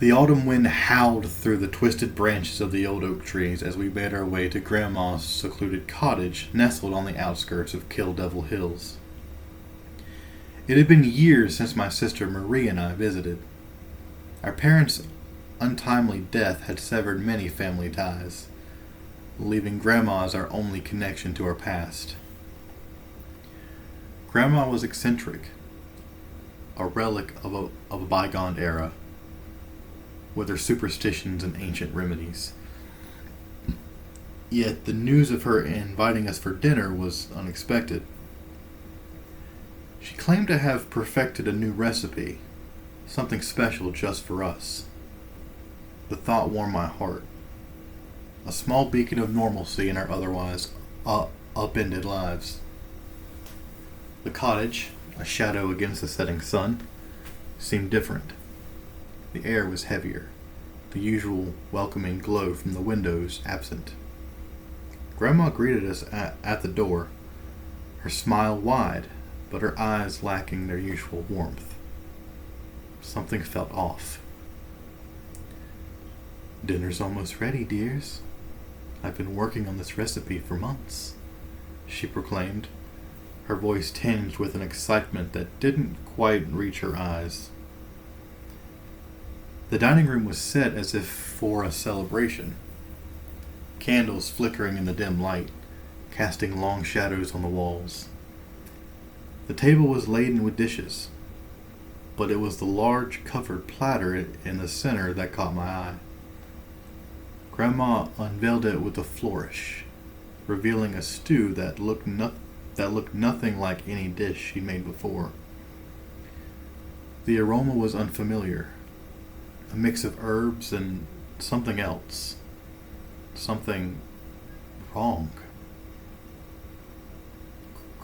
The autumn wind howled through the twisted branches of the old oak trees as we made our way to Grandma's secluded cottage nestled on the outskirts of Kill Devil Hills. It had been years since my sister Marie and I visited. Our parents' untimely death had severed many family ties, leaving Grandma as our only connection to our past. Grandma was eccentric, a relic of a bygone era, with her superstitions and ancient remedies. Yet the news of her inviting us for dinner was unexpected. She claimed to have perfected a new recipe, something special just for us. The thought warmed my heart. A small beacon of normalcy in our otherwise upended lives. The cottage, a shadow against the setting sun, seemed different. The air was heavier, the usual welcoming glow from the windows absent. Grandma greeted us at the door, her smile wide, but her eyes lacking their usual warmth. Something felt off. "Dinner's almost ready, dears. I've been working on this recipe for months," she proclaimed, her voice tinged with an excitement that didn't quite reach her eyes. The dining room was set as if for a celebration, candles flickering in the dim light, casting long shadows on the walls. The table was laden with dishes, but it was the large covered platter in the center that caught my eye. Grandma unveiled it with a flourish, revealing a stew that looked nothing like any dish she'd made before. The aroma was unfamiliar, a mix of herbs and something else, something wrong.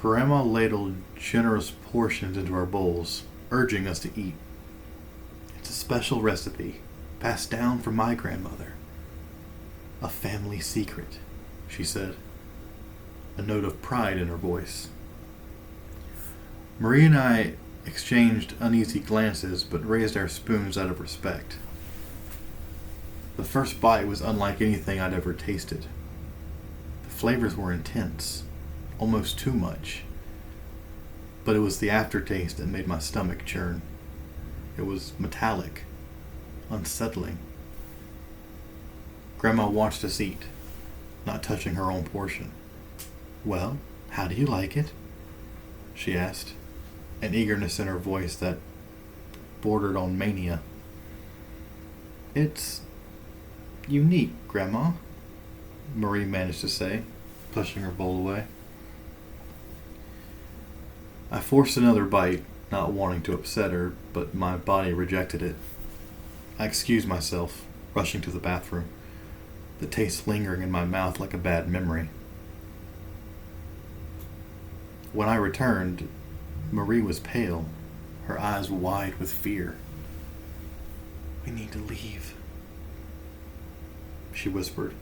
Grandma ladled generous portions into our bowls, urging us to eat. "It's a special recipe, passed down from my grandmother. A family secret," she said, a note of pride in her voice. Marie and I exchanged uneasy glances, but raised our spoons out of respect. The first bite was unlike anything I'd ever tasted. The flavors were intense, almost too much, but it was the aftertaste that made my stomach churn. It was metallic, unsettling. Grandma watched us eat, not touching her own portion. "Well, how do you like it?" she asked, an eagerness in her voice that bordered on mania. "It's unique, Grandma," Marie managed to say, pushing her bowl away. I forced another bite, not wanting to upset her, but my body rejected it. I excused myself, rushing to the bathroom, the taste lingering in my mouth like a bad memory. When I returned, Marie was pale, her eyes wide with fear. "We need to leave," she whispered,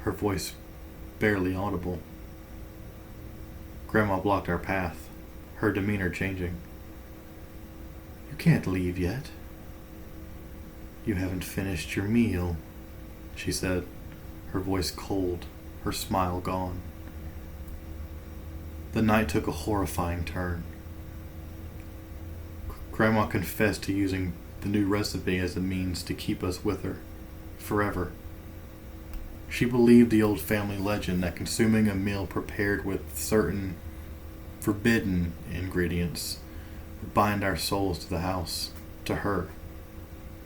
her voice barely audible. Grandma blocked our path, her demeanor changing. "You can't leave yet." "You haven't finished your meal," she said, her voice cold, her smile gone. The night took a horrifying turn. Grandma confessed to using the new recipe as a means to keep us with her, forever. She believed the old family legend that consuming a meal prepared with certain forbidden ingredients would bind our souls to the house, to her,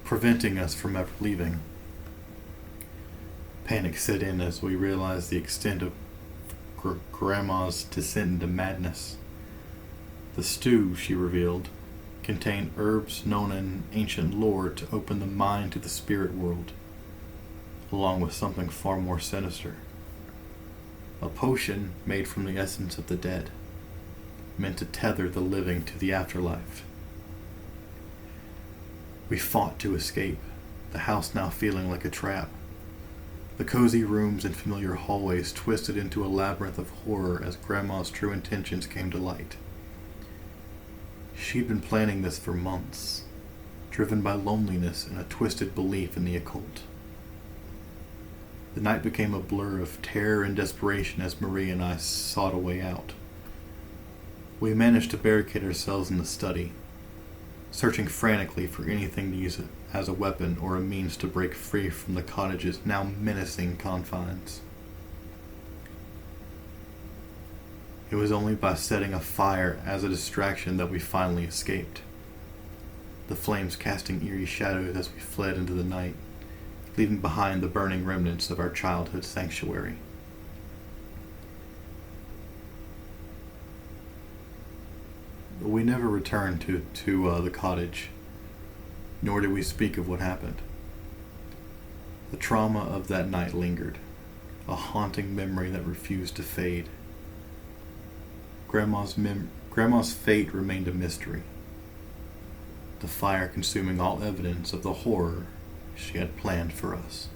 preventing us from ever leaving. Panic set in as we realized the extent of Grandma's descent into madness. The stew, she revealed, contained herbs known in ancient lore to open the mind to the spirit world, along with something far more sinister. A potion made from the essence of the dead, meant to tether the living to the afterlife. We fought to escape, the house now feeling like a trap. The cozy rooms and familiar hallways twisted into a labyrinth of horror as Grandma's true intentions came to light. She'd been planning this for months, driven by loneliness and a twisted belief in the occult. The night became a blur of terror and desperation as Marie and I sought a way out. We managed to barricade ourselves in the study, searching frantically for anything to use as a weapon or a means to break free from the cottage's now menacing confines. It was only by setting a fire as a distraction that we finally escaped, the flames casting eerie shadows as we fled into the night, leaving behind the burning remnants of our childhood sanctuary. We never returned to the cottage, nor did we speak of what happened. The trauma of that night lingered, a haunting memory that refused to fade. Grandma's fate remained a mystery, the fire consuming all evidence of the horror she had planned for us.